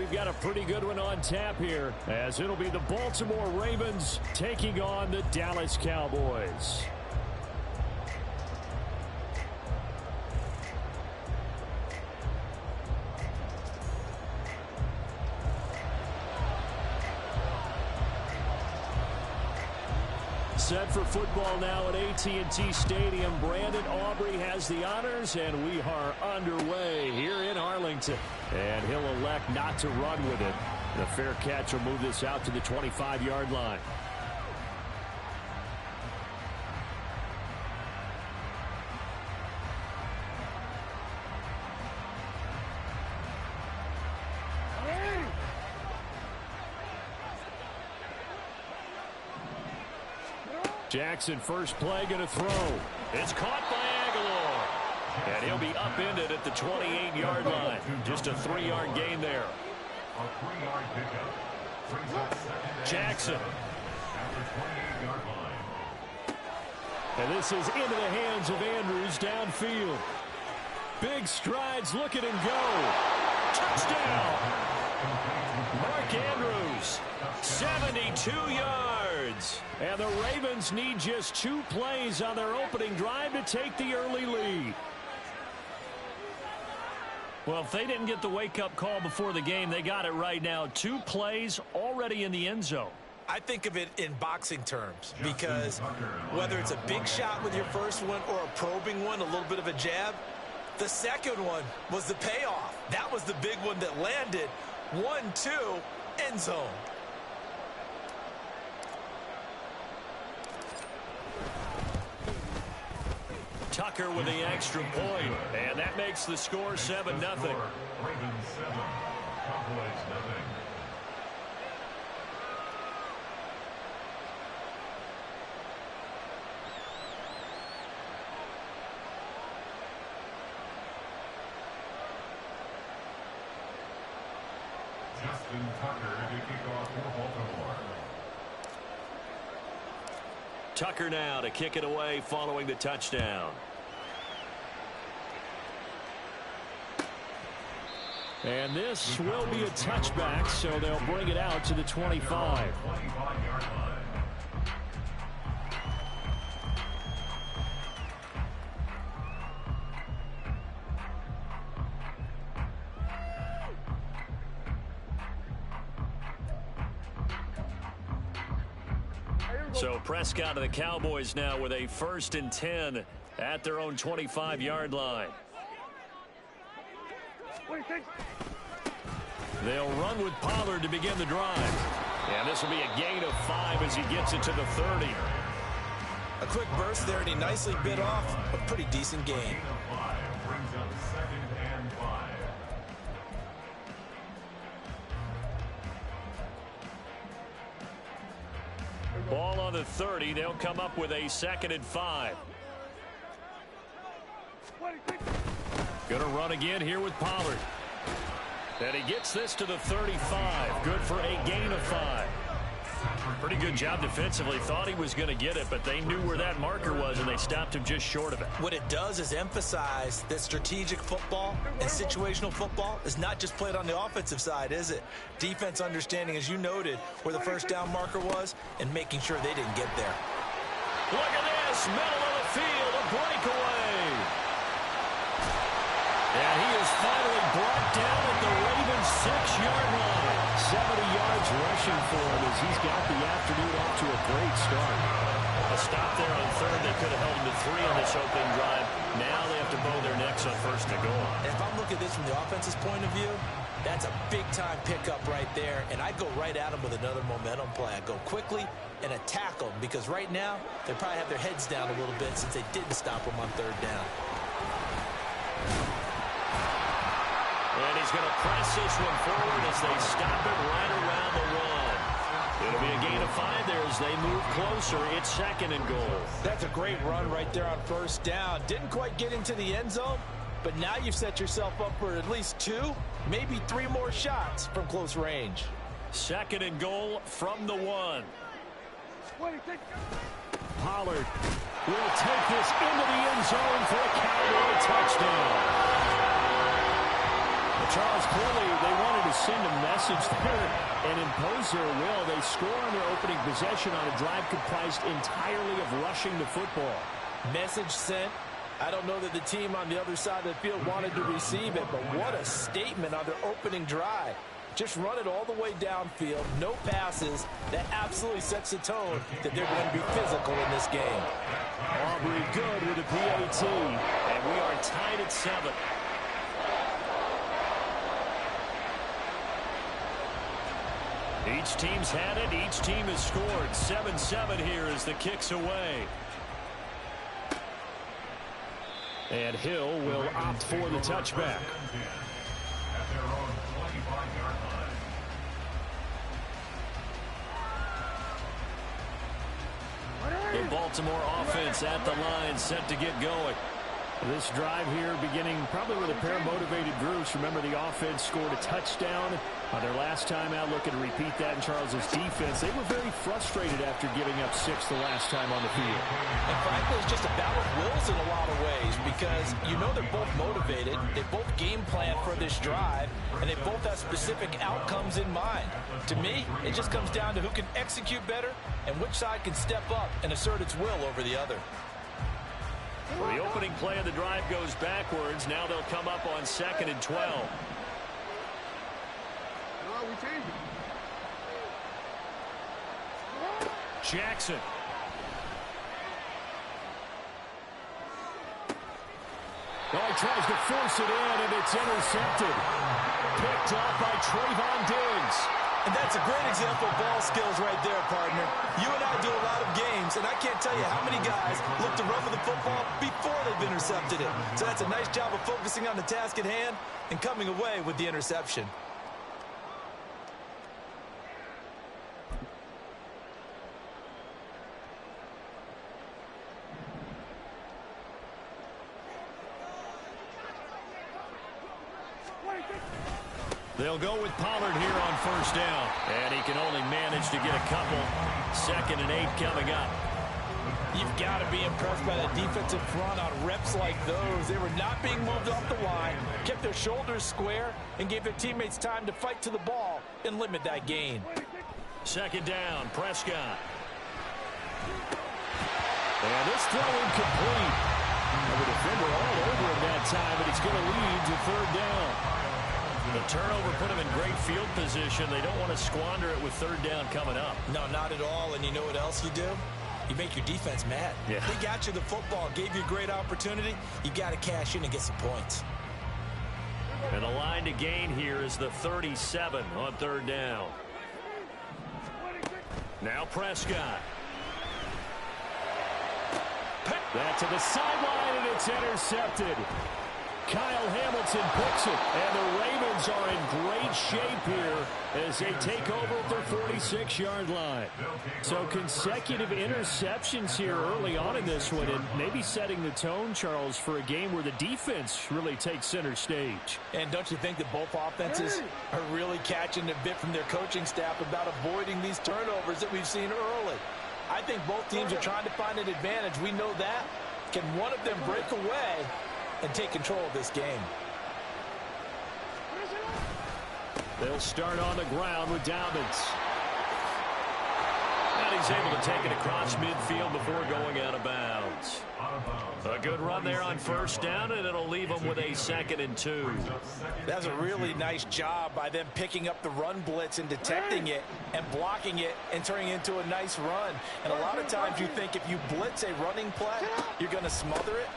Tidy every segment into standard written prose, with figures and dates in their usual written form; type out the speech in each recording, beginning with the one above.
we've got a pretty good one on tap here, as it'll be the Baltimore Ravens taking on the Dallas Cowboys. Set for football now at AT&T Stadium. Brandon Aubrey has the honors, and we are underway here in Arlington. And he'll elect not to run with it. The fair catch will move this out to the 25-yard line. Jackson, first play, going to throw. It's caught by Aguilar. And he'll be upended at the 28-yard line. Just a 3-yard gain there. A 3-yard pickup. Jackson. At the 28-yard line. And this is into the hands of Andrews downfield. Big strides, look at him go. Touchdown. Mark Andrews, 72 yards. And the Ravens need just 2 plays on their opening drive to take the early lead. Well, if they didn't get the wake-up call before the game, they got it right now. 2 plays already in the end zone. I think of it in boxing terms, because whether it's a big shot with your first one or a probing one, a little bit of a jab, the second one was the payoff. That was the big one that landed. 1-2, end zone. Tucker with the extra point, and that makes the score 7-0. Ravens 7, Cowboys nothing. Justin Tucker to kick off for Baltimore. Tucker now to kick it away following the touchdown. And this will be a touchback, so they'll bring it out to the 25. So Prescott of the Cowboys now with a 1st and 10 at their own 25-yard line. They'll run with Pollard to begin the drive. And this will be a gain of 5 as he gets it to the 30. A quick burst there, and he nicely bit off a pretty decent gain. Brings up 2nd and 5. Ball on the 30. They'll come up with a 2nd and 5. Gonna run again here with Pollard. And he gets this to the 35. Good for a gain of 5. Pretty good job defensively. Thought he was going to get it, but they knew where that marker was, and they stopped him just short of it. What it does is emphasize that strategic football and situational football is not just played on the offensive side, is it? Defense understanding, as you noted, where the first down marker was and making sure they didn't get there. Look at this. Middle of the field, a breakaway. And he is finally brought down at the Ravens' 6-yard line. 70 yards rushing for him as he's got the afternoon off to a great start. A stop there on 3rd. They could have held him to 3 on this opening drive. Now they have to bow their necks on 1st and goal. And if I'm looking at this from the offense's point of view, that's a big-time pickup right there. And I'd go right at him with another momentum play. I'd go quickly and attack them, because right now they probably have their heads down a little bit since they didn't stop them on 3rd down. And he's going to press this one forward as they stop it right around the run. It'll be a gain of 5 there as they move closer. It's 2nd and goal. That's a great run right there on 1st down. Didn't quite get into the end zone, but now you've set yourself up for at least 2, maybe 3 more shots from close range. 2nd and goal from the 1. Pollard will take this into the end zone for a Cowboy touchdown. Charles, clearly they wanted to send a message there and impose their will. They score on their opening possession on a drive comprised entirely of rushing the football. Message sent. I don't know that the team on the other side of the field wanted to receive it, but what a statement on their opening drive. Just run it all the way downfield, no passes. That absolutely sets the tone that they're going to be physical in this game. Aubrey good with a PAT, and we are tied at 7. Each team's had it. Each team has scored. 7-7 here as the kick's away. And Hill will opt for the touchback. At their own 25-yard line. The Baltimore offense at the line, set to get going. This drive here beginning probably with a pair of motivated groups. Remember, the offense scored a touchdown on their last time out. Looking to repeat that in Charles's defense. They were very frustrated after giving up 6 the last time on the field. And frankly, it's just a battle of wills in a lot of ways because you know they're both motivated. They both game plan for this drive, and they both have specific outcomes in mind. To me, it just comes down to who can execute better and which side can step up and assert its will over the other. Well, the opening play of the drive goes backwards. Now they'll come up on 2nd and 12. Jackson. Oh, he tries to force it in, and it's intercepted. Picked off by Trayvon Diggs. And that's a great example of ball skills right there, partner. You and I do a lot of games, and I can't tell you how many guys look to run with the football before they've intercepted it. So that's a nice job of focusing on the task at hand and coming away with the interception. They'll go with Pollard here on 1st down. And he can only manage to get a couple. 2nd and 8 coming up. You've got to be impressed by that defensive front on reps like those. They were not being moved off the line, kept their shoulders square, and gave their teammates time to fight to the ball and limit that gain. 2nd down, Prescott. And this throw incomplete. The defender all over him that time, but it's going to lead to 3rd down. The turnover put them in great field position. They don't want to squander it with 3rd down coming up. No, not at all. And you know what else you do? You make your defense mad. Yeah. They got you the football, gave you a great opportunity. You got to cash in and get some points. And the line to gain here is the 37 on 3rd down. Now Prescott. That to the sideline, and it's intercepted. Kyle Hamilton picks it, and the Ravens are in great shape here as they take over at their 46-yard line. So consecutive interceptions here early on in this one, and maybe setting the tone, Charles, for a game where the defense really takes center stage. And don't you think that both offenses are really catching a bit from their coaching staff about avoiding these turnovers that we've seen early? I think both teams are trying to find an advantage. We know that. Can one of them break away and take control of this game? They'll start on the ground with Dobbins. And he's able to take it across midfield before going out of bounds. A good run there on 1st down, and it'll leave them with a 2nd and 2. That's a really nice job by them picking up the run blitz and detecting it and blocking it and turning it into a nice run. And a lot of times you think if you blitz a running play, you're going to smother it.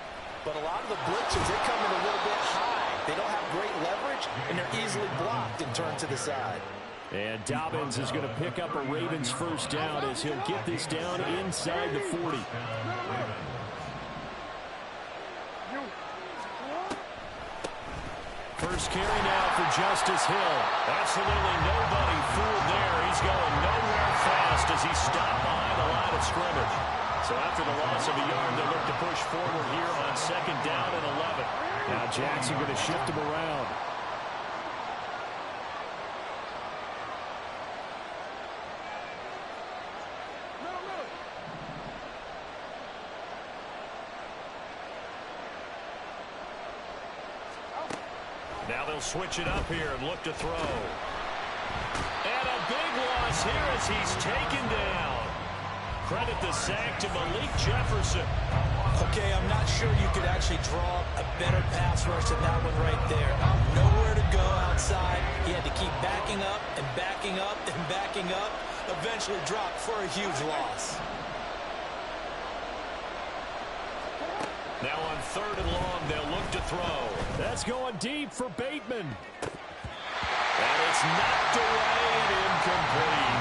But a lot of the blitzes, they come in a little bit high. They don't have great leverage, and they're easily blocked and turned to the side. And Dobbins is going to pick up a Ravens 1st down as he'll get this down inside the 40. First carry now for Justice Hill. Absolutely nobody fooled there. He's going nowhere fast as he stopped behind the line of scrimmage. So after the loss of a yard, they look to push forward here on 2nd down and 11. Now Jackson going to shift him around. Now they'll switch it up here and look to throw. is here as he's taken down. Credit the sack to Malik Jefferson. Okay, I'm not sure you could actually draw a better pass rush than that one right there. Nowhere to go outside. He had to keep backing up and backing up and backing up. Eventually dropped for a huge loss. Now on 3rd and long, they'll look to throw. That's going deep for Bateman. And it's knocked away and incomplete.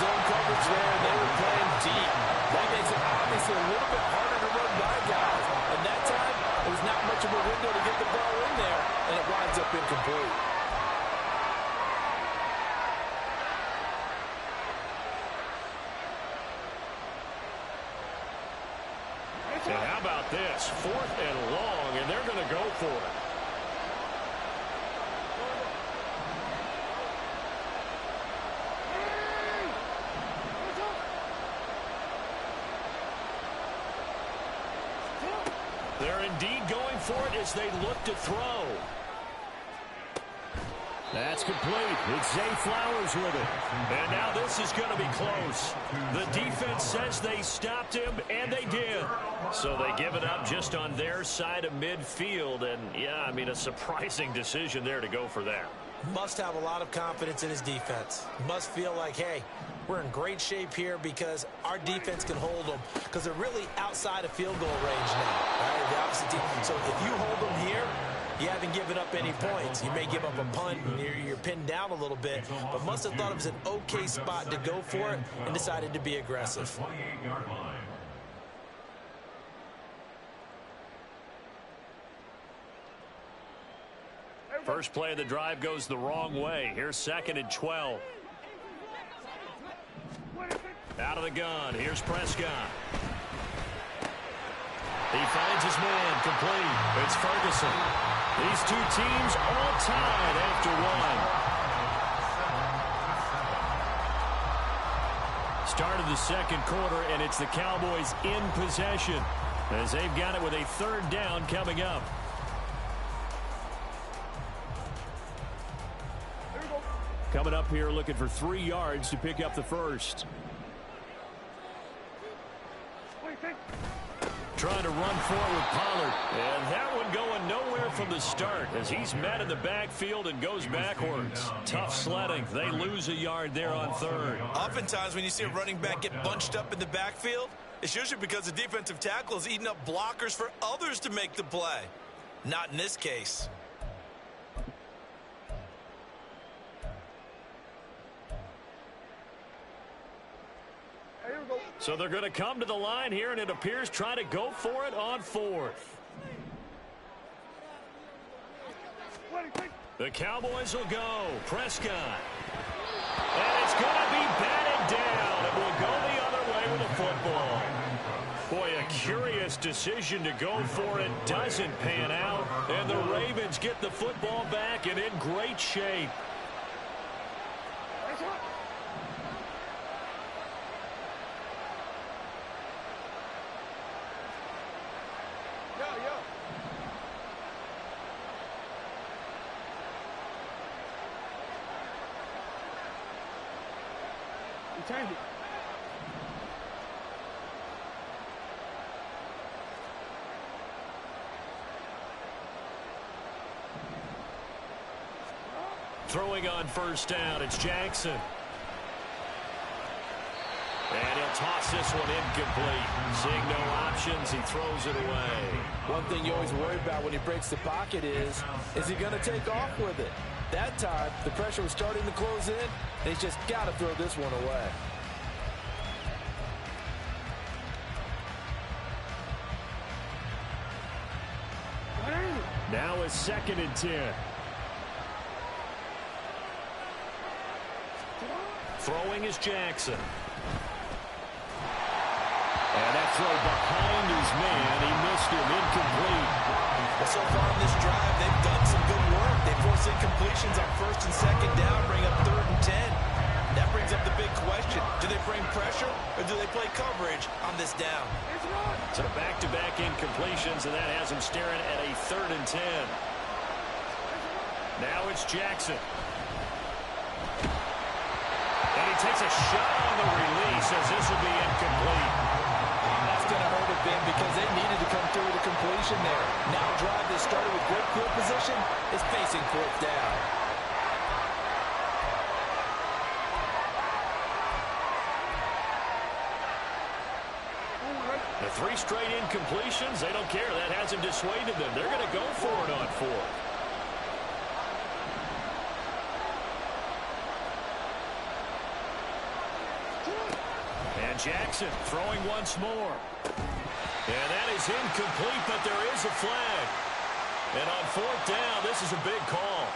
Zone coverage there, and they were playing deep. That makes it obviously a little bit harder to run by guys. And that time, there was not much of a window to get the ball in there, and it winds up incomplete. And how about this? 4th and long, and they're going to go for it. They're indeed going for it as they look to throw. That's complete. It's Zay Flowers with it. And now this is going to be close. The defense says they stopped him, and they did. So they give it up just on their side of midfield. And, yeah, I mean, a surprising decision there to go for that. Must have a lot of confidence in his defense. Must feel like, hey, we're in great shape here because our defense can hold them because they're really outside of field goal range now. Right? The opposite team. So if you hold them here, you haven't given up any points. You may give up a punt and you're pinned down a little bit, but must have thought it was an okay spot to go for it and decided to be aggressive. 28-yard line. First play of the drive goes the wrong way. Here's 2nd and 12. Out of the gun. Here's Prescott. He finds his man complete. It's Ferguson. These two teams all tied after one. Start of the 2nd quarter, and it's the Cowboys in possession as they've got it with a 3rd down coming up. Coming up here looking for 3 yards to pick up the first. Trying to run forward Pollard. And that one going nowhere from the start as he's met in the backfield and goes backwards. Tough sledding. They lose a yard there on 3rd. Oftentimes when you see a running back get bunched up in the backfield, it's usually because the defensive tackle is eating up blockers for others to make the play. Not in this case. So they're going to come to the line here, and it appears trying to go for it on 4th. The Cowboys will go. Prescott. And it's going to be batted down. It will go the other way with the football. Boy, a curious decision to go for it. Doesn't pan out. And the Ravens get the football back and in great shape. Throwing on 1st down, it's Jackson. And he'll toss this one incomplete. Seeing no options, he throws it away. One thing you always worry about when he breaks the pocket is he going to take off with it? That time, the pressure was starting to close in, and he's just got to throw this one away. Now it's 2nd and 10. Throwing is Jackson. And that throw behind his man. He missed him. Incomplete. Well, so far in this drive, they've done some good work. They force incompletions on 1st and 2nd down, bring up 3rd and 10. That brings up the big question. Do they bring pressure or do they play coverage on this down? So back-to-back incompletions, and that has him staring at a 3rd and 10. Now it's Jackson. And he takes a shot on the release as this will be incomplete. That's going to hurt a bit because they needed to come through with a completion there. Now a drive that started with great field position is facing fourth down. The 3 straight incompletions, they don't care. That hasn't dissuaded them. They're going to go for it on 4th. And Jackson throwing once more. And that is incomplete, but there is a flag. And on 4th down, this is a big call.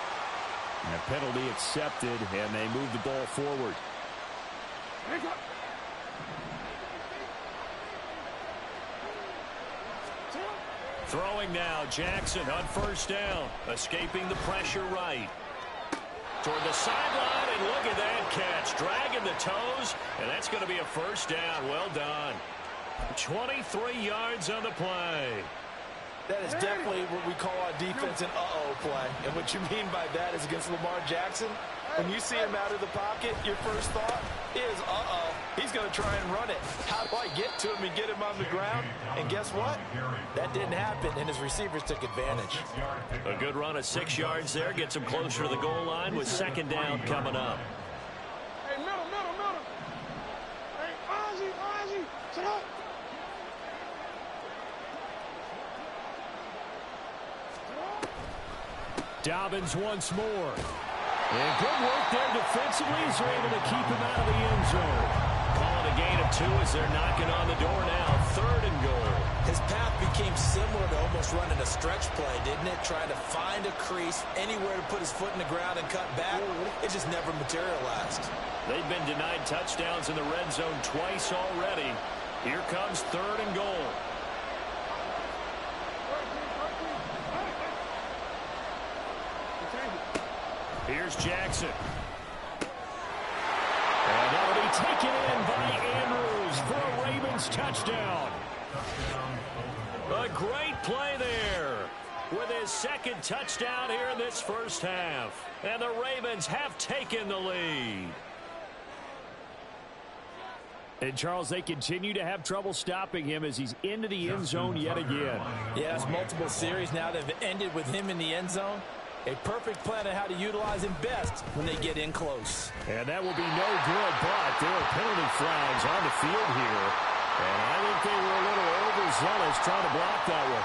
And a penalty accepted, and they move the ball forward. Throwing now, Jackson on 1st down. Escaping the pressure right. Toward the sideline, and look at that catch. Dragging the toes, and that's going to be a 1st down. Well done. 23 yards on the play. That is definitely what we call our defense an uh-oh play. And what you mean by that is against Lamar Jackson, when you see him out of the pocket, your first thought is, uh-oh, he's going to try and run it. How do I get to him and get him on the ground? And guess what? That didn't happen, and his receivers took advantage. A good run of 6 yards there. Gets him closer to the goal line with 2nd down coming up. Hey, middle. Hey, Ozzie, sit up. Dobbins once more. And good work there defensively as they're able to keep him out of the end zone. Calling a gain of 2 as they're knocking on the door now. 3rd and goal. His path became similar to almost running a stretch play, didn't it? Trying to find a crease, anywhere to put his foot in the ground and cut back. It just never materialized. They've been denied touchdowns in the red zone twice already. Here comes 3rd and goal. Here's Jackson. And that'll be taken in by Andrews for a Ravens touchdown. A great play there with his 2nd touchdown here in this 1st half. And the Ravens have taken the lead. And, Charles, they continue to have trouble stopping him as he's into the end zone yet again. Yeah, it's multiple series now that have ended with him in the end zone. A perfect plan on how to utilize him best when they get in close. And that will be no good, but there are penalty flags on the field here. And I think they were a little overzealous trying to block that one.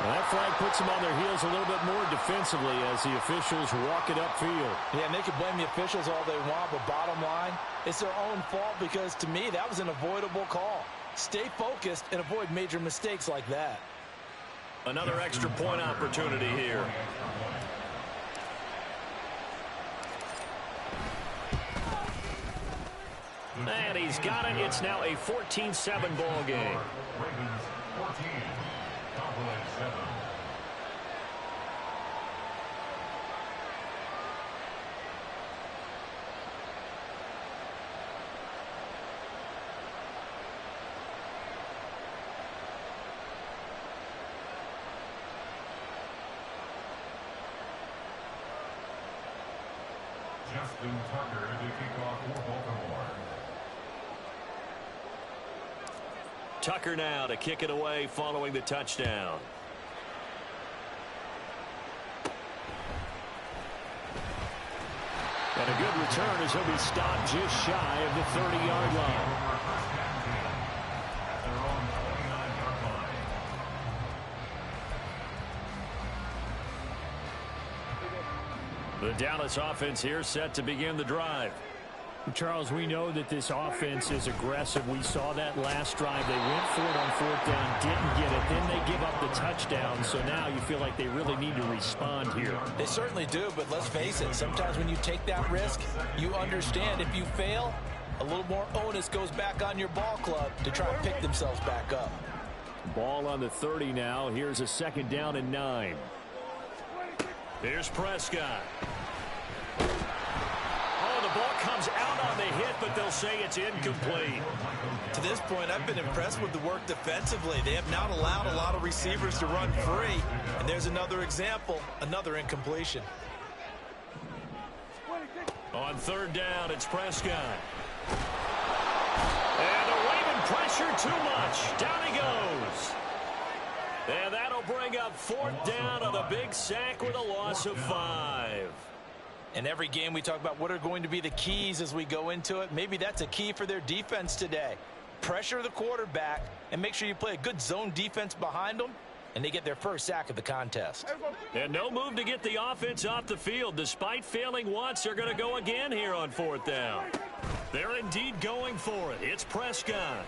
And that flag puts them on their heels a little bit more defensively as the officials walk it upfield. Yeah, and they can blame the officials all they want, but bottom line, it's their own fault because, to me, that was an avoidable call. Stay focused and avoid major mistakes like that. Another extra point opportunity here. And he's got it. It's now a 14-7 ball game. Ravens 14, Cowboys 7. Justin Tucker to kick off for Baltimore. Tucker now to kick it away following the touchdown. And a good return as he'll be stopped just shy of the 30-yard line. At their own 29-yard line. The Dallas offense here set to begin the drive. Charles, we know that this offense is aggressive. We saw that last drive. They went for it on 4th down, didn't get it. Then they give up the touchdown. So now you feel like they really need to respond here. They certainly do, but let's face it. Sometimes when you take that risk, you understand if you fail, a little more onus goes back on your ball club to try and pick themselves back up. Ball on the 30 now. Here's a 2nd down and 9. Here's Prescott. Oh, the ball comes out on the hit, but they'll say it's incomplete. To this point, I've been impressed with the work defensively. They have not allowed a lot of receivers to run free. And there's another example, another incompletion. On 3rd down, it's Prescott. And the Raven pressure too much. Down he goes. And that'll bring up 4th down on a big sack with a loss of 5. In every game we talk about what are going to be the keys as we go into it. Maybe that's a key for their defense today. Pressure the quarterback and make sure you play a good zone defense behind them, and they get their first sack of the contest. And no move to get the offense off the field. Despite failing once, they're going to go again here on 4th down. They're indeed going for it. It's Prescott.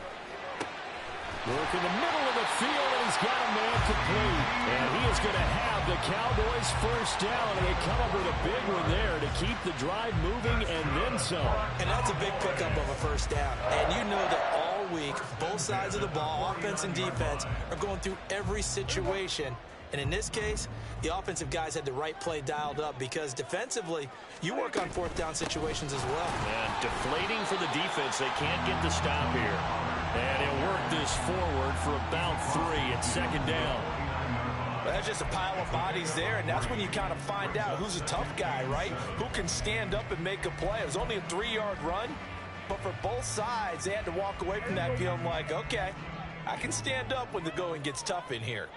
Work in the middle of the field, and he's got a man complete. And he is going to have the Cowboys first down, and they come up with a big one there to keep the drive moving and then some. And that's a big pickup of a first down. And you know that all week, both sides of the ball, offense and defense, are going through every situation. And in this case, the offensive guys had the right play dialed up because defensively, you work on 4th down situations as well. And deflating for the defense. They can't get the stop here. And he'll work this forward for about 3 at 2nd down. But that's just a pile of bodies there, and that's when you kind of find out who's a tough guy, right? Who can stand up and make a play. It was only a 3-yard run, but for both sides, they had to walk away from that feeling like, okay, I can stand up when the going gets tough in here.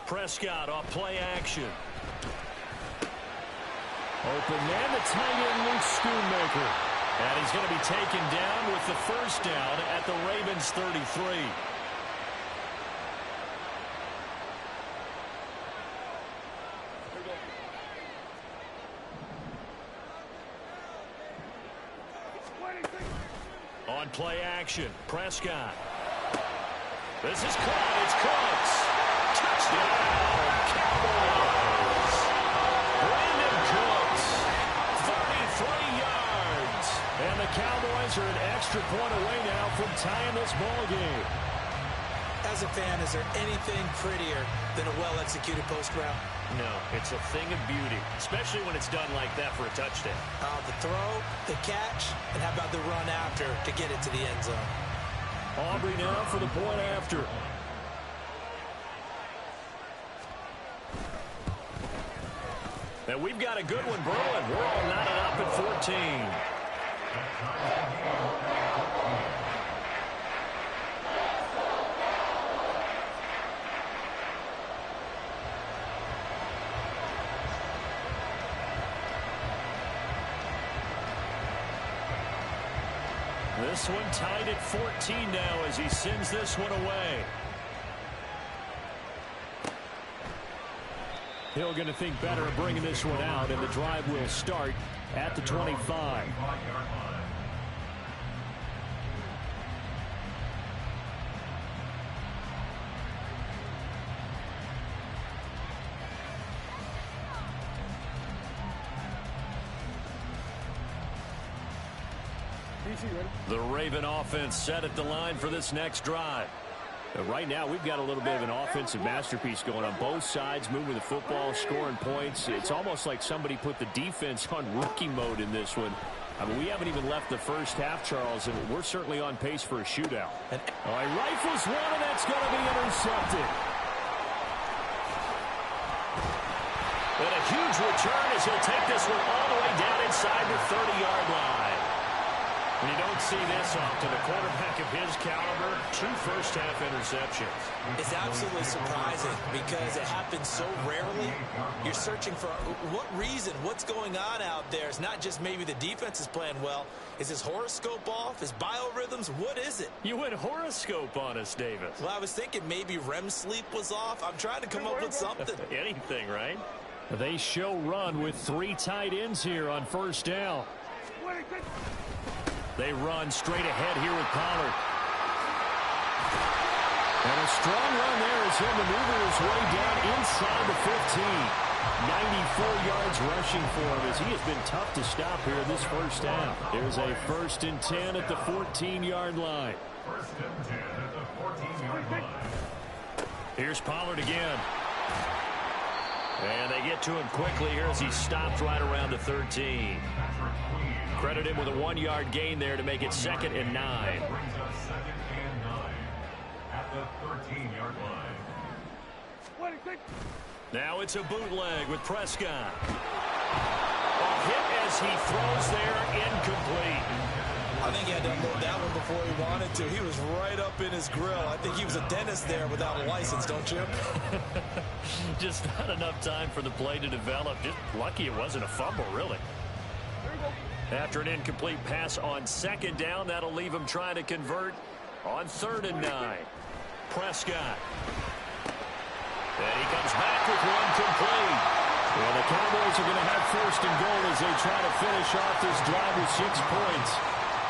Prescott off play action. Open man, the tight end, Luke Schoonmaker. And he's going to be taken down with the first down at the Ravens 33. On play action, Prescott. This is caught. It's Cooks. Touchdown, Cowboys. Brandon Cooks, 33 yards. And the Cowboys are an extra point away now from tying this ball game. As a fan, is there anything prettier than a well-executed post route? No, it's a thing of beauty, especially when it's done like that for a touchdown. The throw, the catch, and how about the run after to get it to the end zone? Aubrey now for the point after. And we've got a good one brewing. We're all knotted up at 14. This one tied at 14 now as he sends this one away. Hill going to think better of bringing this one out, and the drive will start at the 25. The Raven offense set at the line for this next drive. Right now, we've got a little bit of an offensive masterpiece going on both sides, moving the football, scoring points. It's almost like somebody put the defense on rookie mode in this one. I mean, we haven't even left the first half, Charles, and we're certainly on pace for a shootout. Oh, he rifles one, and that's going to be intercepted. And a huge return as he'll take this one all the way down inside the 30-yard line. You don't see this often. A quarterback of his caliber, 2 first-half interceptions. It's absolutely surprising because it happens so rarely. You're searching for what reason, what's going on out there. It's not just maybe the defense is playing well. Is his horoscope off? His biorhythms? What is it? You went horoscope on us, Davis. Well, I was thinking maybe REM sleep was off. I'm trying to come up with something. Anything, right? They show run with 3 tight ends here on first down. They run straight ahead here with Pollard. And a strong run there as he'll maneuver his way down inside the 15. 94 yards rushing for him as he has been tough to stop here in this first half. There's a 1st and 10 at the 14-yard line. 1st and 10 at the 14-yard line. Here's Pollard again. And they get to him quickly here as he stopped right around the 13. Credit him with a 1-yard gain there to make it 2nd and 9. Brings us 2nd and 9 at the 13-yard line. Now it's a bootleg with Prescott. A hit as he throws there, incomplete. I think he had to unload that one before he wanted to. He was right up in his grill. I think he was a dentist there without a license, don't you? Just not enough time for the play to develop. Just lucky it wasn't a fumble, really. After an incomplete pass on second down, that'll leave him trying to convert on 3rd and 9. Prescott. And he comes back with one complete. Well, the Cowboys are going to have 1st and goal as they try to finish off this drive with 6 points.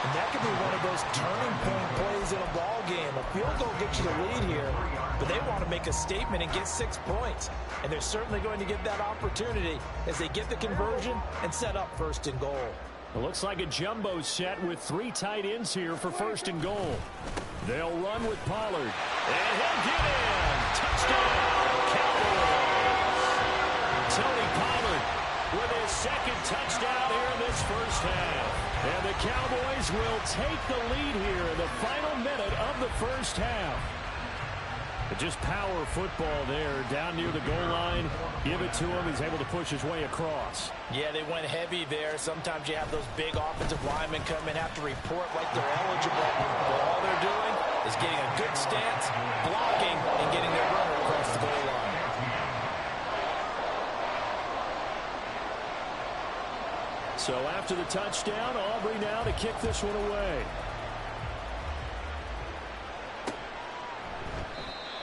And that could be one of those turning point plays in a ball game. A field goal gets you the lead here, but they want to make a statement and get 6 points. And they're certainly going to get that opportunity as they get the conversion and set up 1st and goal. It looks like a jumbo set with 3 tight ends here for 1st and goal. They'll run with Pollard. And he'll get in. Touchdown, Cowboys. Tony Pollard with his 2nd touchdown here in this first half. And the Cowboys will take the lead here in the final minute of the first half. But just power football there down near the goal line. Give it to him. He's able to push his way across. Yeah, they went heavy there. Sometimes you have those big offensive linemen come and have to report like they're eligible. But all they're doing is getting a good stance, blocking, and getting their runner across the goal line. So after the touchdown, Aubrey now to kick this one away.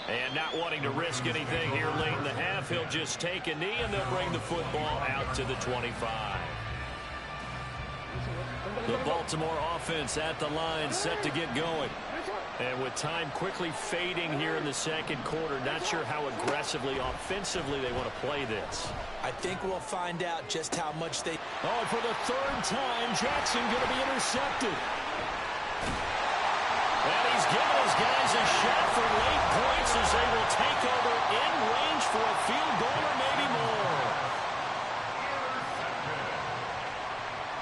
And not wanting to risk anything here late in the half, he'll just take a knee, and they'll bring the football out to the 25. The Baltimore offense at the line, set to get going. And with time quickly fading here in the 2nd quarter, not sure how aggressively, offensively they want to play this. I think we'll find out just how much they... Oh, for the 3rd time, Jackson going to be intercepted. And he's given his guys a shot for late points as they will take over in range for a field goal or maybe more.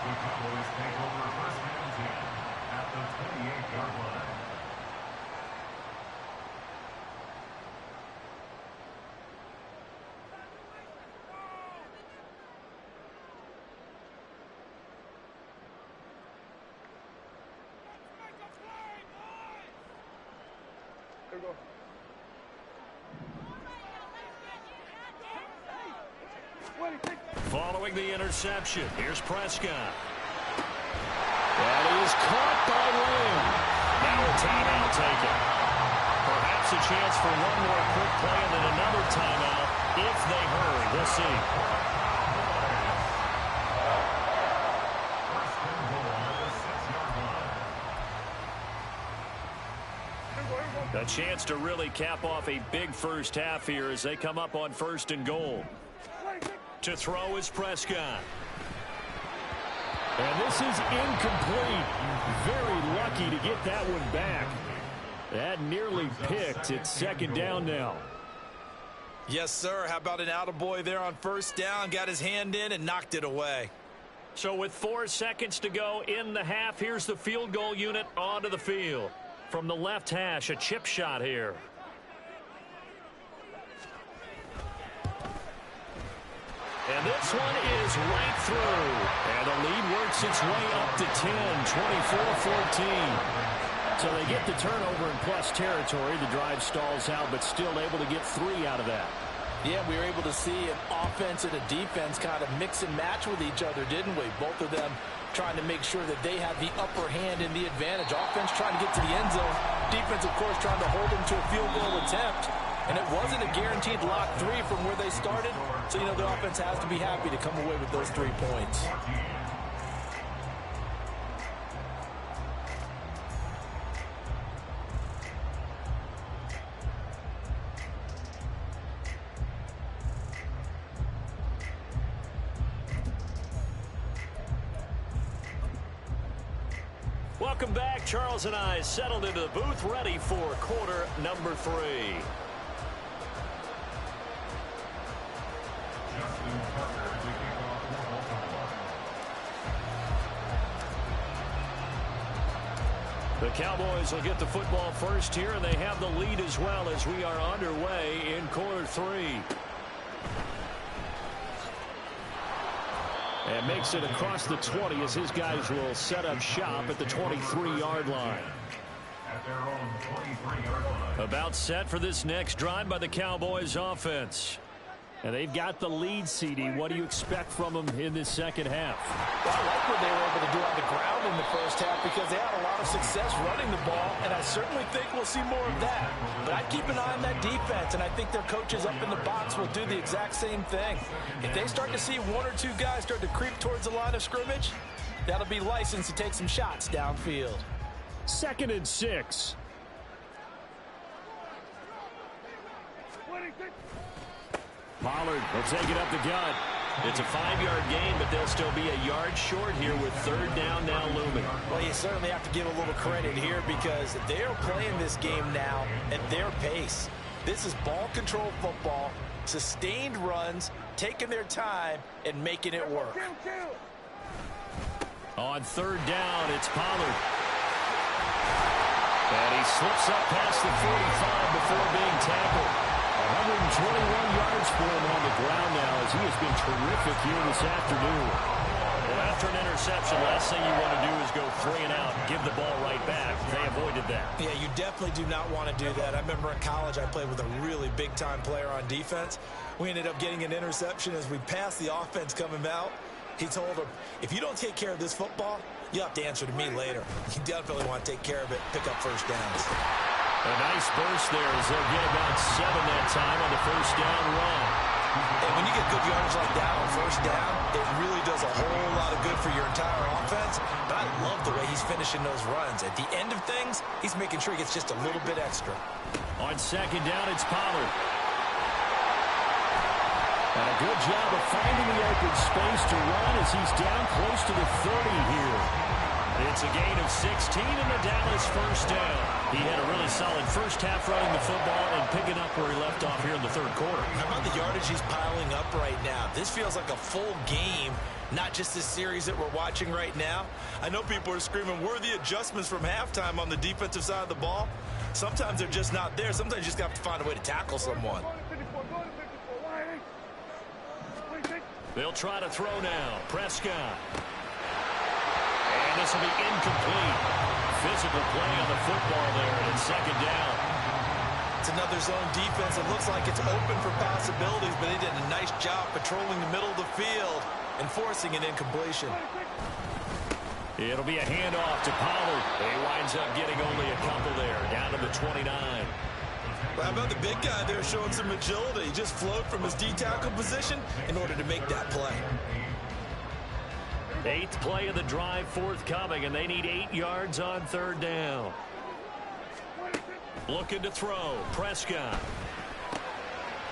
The Cowboys take over 1st and 10 at the 28-yard line. Following the interception, here's Prescott. That is caught by Lamb. Now a timeout taken. Perhaps a chance for one more quick play and then another timeout if they hurry. We'll see. 1st and goal at the 6-yard line. A chance to really cap off a big first half here as they come up on 1st and goal. To throw is Prescott. And this is incomplete. Very lucky to get that one back. That nearly picked. It's 2nd down now. Yes, sir. How about an attaboy there on 1st down? Got his hand in and knocked it away. So with 4 seconds to go in the half, here's the field goal unit onto the field. From the left hash, a chip shot here. And this one is right through. And the lead works its way up to 10, 24-14. So they get the turnover in plus territory. The drive stalls out, but still able to get 3 out of that. Yeah, we were able to see an offense and a defense kind of mix and match with each other, didn't we? Both of them trying to make sure that they have the upper hand and the advantage. Offense trying to get to the end zone. Defense, of course, trying to hold them to a field goal attempt. And it wasn't a guaranteed lock 3 from where they started. So, you know, the offense has to be happy to come away with those 3 points. Welcome back. Charles and I settled into the booth, ready for quarter number 3. The Cowboys will get the football first here, and they have the lead as well as we are underway in quarter 3. And makes it across the 20 as his guys will set up shop at the 23-yard line. At their own 23-yard line. About set for this next drive by the Cowboys offense. And they've got the lead, CD. What do you expect from them in this second half? Well, I like what they were able to do on the ground in the first half because they had a lot of success running the ball, and I certainly think we'll see more of that. But I'd keep an eye on that defense, and I think their coaches up in the box will do the exact same thing. If they start to see one or two guys start to creep towards the line of scrimmage, that'll be license to take some shots downfield. 2nd and 6. Pollard will take it up the gut. It's a 5-yard gain, but they'll still be a yard short here with 3rd down now looming. Well, you certainly have to give a little credit here because they're playing this game now at their pace. This is ball control football, sustained runs, taking their time, and making it work. On 3rd down, it's Pollard. And he slips up past the 45 before being tackled. 121 yards for him on the ground now as he has been terrific here this afternoon. Well, after an interception, last thing you want to do is go 3 and out and give the ball right back. They avoided that. Yeah, you definitely do not want to do that. I remember in college I played with a really big-time player on defense. We ended up getting an interception as we passed the offense coming out. He told him, if you don't take care of this football, you have to answer to me later. You definitely want to take care of it, pick up first downs. A nice burst there as they'll get about 7 that time on the first down run. And when you get good yardage like that on first down, it really does a whole lot of good for your entire offense. But I love the way he's finishing those runs. At the end of things, he's making sure he gets just a little bit extra. On 2nd down, it's Pollard. And a good job of finding the open space to run as he's down close to the 30 here. It's a gain of 16 and the Dallas first down. He had a really solid first half running the football and picking up where he left off here in the 3rd quarter. How about the yardage he's piling up right now? This feels like a full game, not just this series that we're watching right now. I know people are screaming, worthy adjustments from halftime on the defensive side of the ball. Sometimes they're just not there. Sometimes you just have to find a way to tackle someone. They'll try to throw now. Prescott. And this will be incomplete. Physical play on the football there, and it's 2nd down. It's another zone defense. It looks like it's open for possibilities, but they did a nice job patrolling the middle of the field and forcing an incompletion. It'll be a handoff to Pollard. He winds up getting only a couple there, down to the 29. Well, how about the big guy there showing some agility? He just flowed from his D-tackle position in order to make that play. 8th play of the drive forthcoming, and they need 8 yards on 3rd down. Looking to throw. Prescott.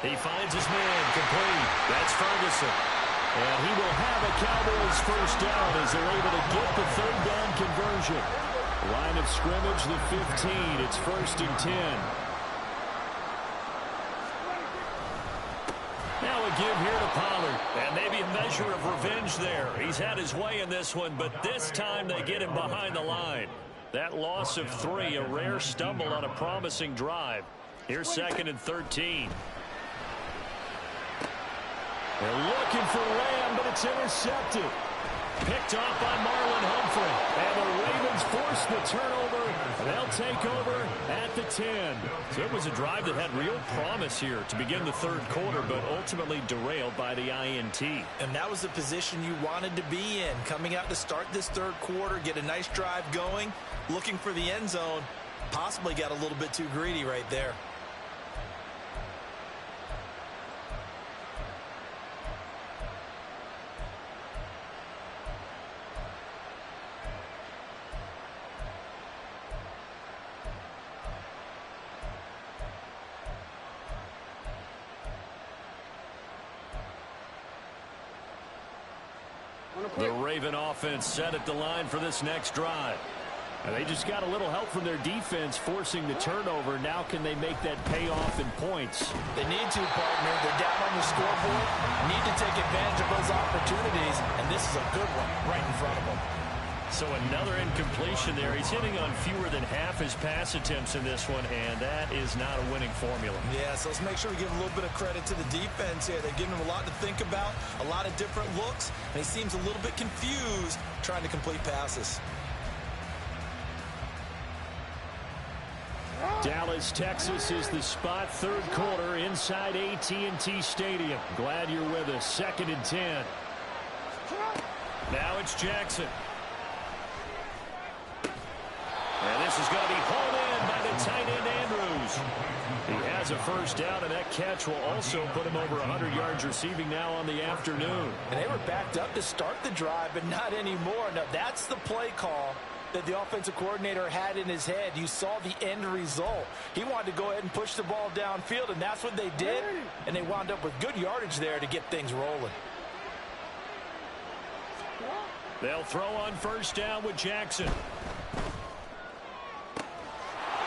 He finds his man complete. That's Ferguson. And he will have a Cowboys first down as they're able to get the 3rd down conversion. Line of scrimmage, the 15. It's 1st and 10. Now a give here to Pollard. And maybe a measure of revenge there. He's had his way in this one, but this time they get him behind the line. That loss of 3, a rare stumble on a promising drive. Here's 2nd and 13. They're looking for Lamb, but it's intercepted. Picked off by Marlon Humphrey. And the Ravens force the turnover. They'll take over at the 10. So it was a drive that had real promise here to begin the 3rd quarter, but ultimately derailed by the INT. And that was the position you wanted to be in. Coming out to start this 3rd quarter, get a nice drive going, looking for the end zone. Possibly got a little bit too greedy right there. The Raven offense set at the line for this next drive. And they just got a little help from their defense forcing the turnover. Now can they make that pay off in points? They need to, partner. They're down on the scoreboard. Need to take advantage of those opportunities, and this is a good one right in front of them. So another incompletion there. He's hitting on fewer than half his pass attempts in this one, and that is not a winning formula. Yeah, so let's make sure we give a little bit of credit to the defense here. They're giving him a lot to think about, a lot of different looks, and he seems a little bit confused trying to complete passes. Dallas, Texas is the spot. Third quarter inside AT&T Stadium. Glad you're with us. 2nd and 10. Now it's Jackson. And this is going to be hauled in by the tight end Andrews. He has a first down, and that catch will also put him over 100 yards receiving now on the afternoon. And they were backed up to start the drive, but not anymore. Now, that's the play call that the offensive coordinator had in his head. You saw the end result. He wanted to go ahead and push the ball downfield, and that's what they did. And they wound up with good yardage there to get things rolling. They'll throw on first down with Jackson.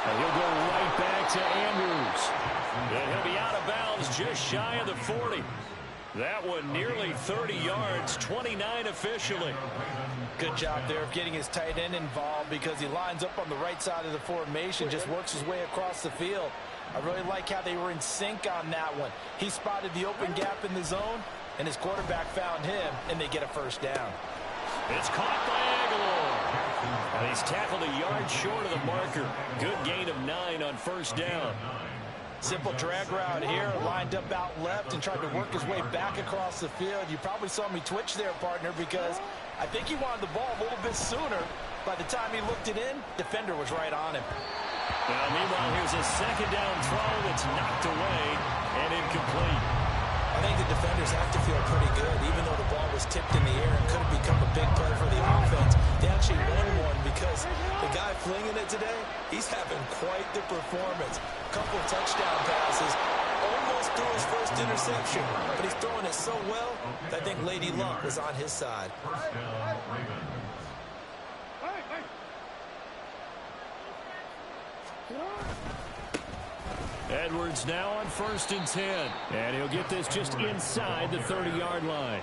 And he'll go right back to Andrews. And he'll be out of bounds just shy of the 40. That one nearly 30 yards, 29 officially. Good job there of getting his tight end involved because he lines up on the right side of the formation, just works his way across the field. I really like how they were in sync on that one. He spotted the open gap in the zone, and his quarterback found him, and they get a first down. It's caught by Aguilar. And he's tackled a yard short of the marker. Good gain of 9 on first down. Simple drag route here, lined up out left and tried to work his way back across the field. You probably saw me twitch there, partner, because I think he wanted the ball a little bit sooner. By the time he looked it in, defender was right on him. Now, meanwhile, here's a second down throw that's knocked away and incomplete. I think the defenders have to feel pretty good, even though the ball was tipped in the air and could have become a big play for the offense. They actually won one because the guy flinging it today, he's having quite the performance. Couple touchdown passes, almost threw his first interception, but he's throwing it so well that I think Lady Luck was on his side. First down, Ravens. Edwards now on 1st and 10. And he'll get this just inside the 30-yard line.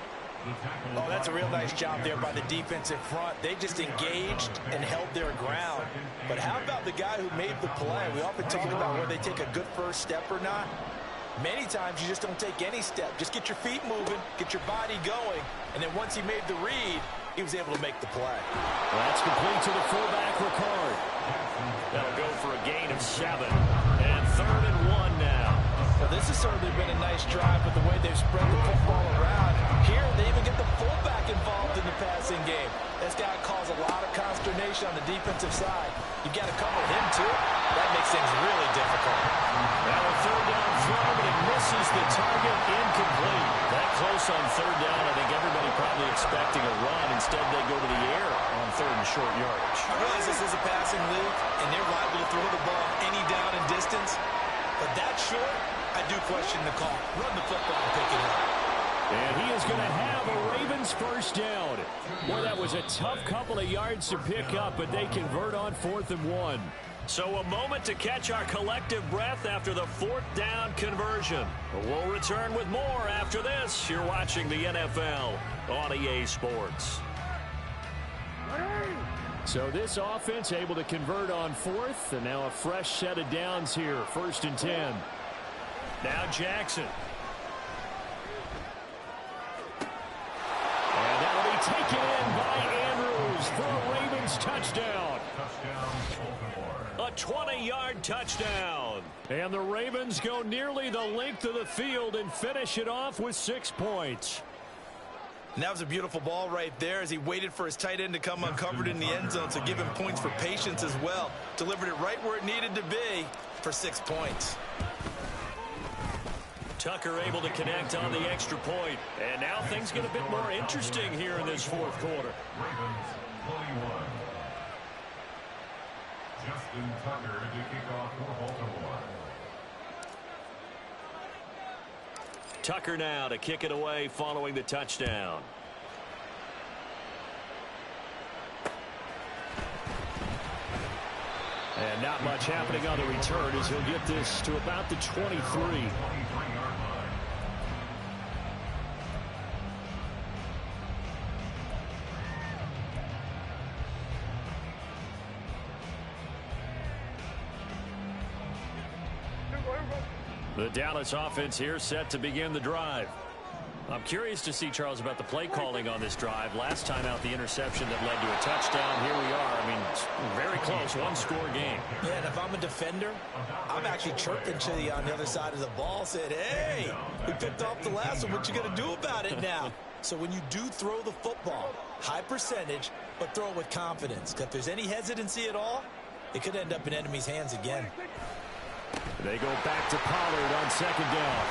Oh, that's a real nice job there by the defensive front. They just engaged and held their ground. But how about the guy who made the play? We often talk about whether they take a good first step or not. Many times you just don't take any step. Just get your feet moving, get your body going, and then once he made the read, he was able to make the play. That's complete to the fullback, Ricard. That'll go for a gain of 7. And 3rd and 1 now. Well, this has certainly been a nice drive with the way they've spread the football around. Here, they even get the fullback involved in the passing game. That's got to cause a lot of consternation on the defensive side. You've got to cover him, too. That makes things really difficult. Now a 3rd down throw, but it misses the target, incomplete. That close on 3rd down, I think everybody probably expecting a run. Instead, they go to the air on 3rd and short yardage. I realize this is a passing league, and they're liable to throw the ball any down and distance. But that short, I do question the call. Run the football and pick it up. And he is going to have a Ravens first down. Boy, that was a tough couple of yards to pick up, but they convert on 4th and 1. So a moment to catch our collective breath after the 4th down conversion. We'll return with more after this. You're watching the NFL on EA Sports. So this offense able to convert on 4th, and now a fresh set of downs here. 1st and 10. Now Jackson. And that'll be taken in by Andrews for a Ravens touchdown. A 20-yard touchdown. And the Ravens go nearly the length of the field and finish it off with 6 points. And that was a beautiful ball right there as he waited for his tight end to come uncovered in the end zone, so give him points for patience as well. Delivered it right where it needed to be for 6 points. Tucker able to connect on the extra point. And now things get a bit more interesting here in this 4th quarter. Ravens 21. Justin Tucker to kick off for Baltimore. Tucker now to kick it away following the touchdown. And not much happening on the return as he'll get this to about the 23. The Dallas offense here set to begin the drive. I'm curious to see, Charles, about the play calling on this drive. Last time out, the interception that led to a touchdown. Here we are. I mean, it's very close, one-score game. Yeah, and if I'm a defender, I'm actually chirping to you on the other side of the ball, saying, hey, we picked off the last one. What you going to do about it now? So when you do throw the football, high percentage, but throw it with confidence. Because if there's any hesitancy at all, it could end up in enemy's hands again. They go back to Pollard on second down.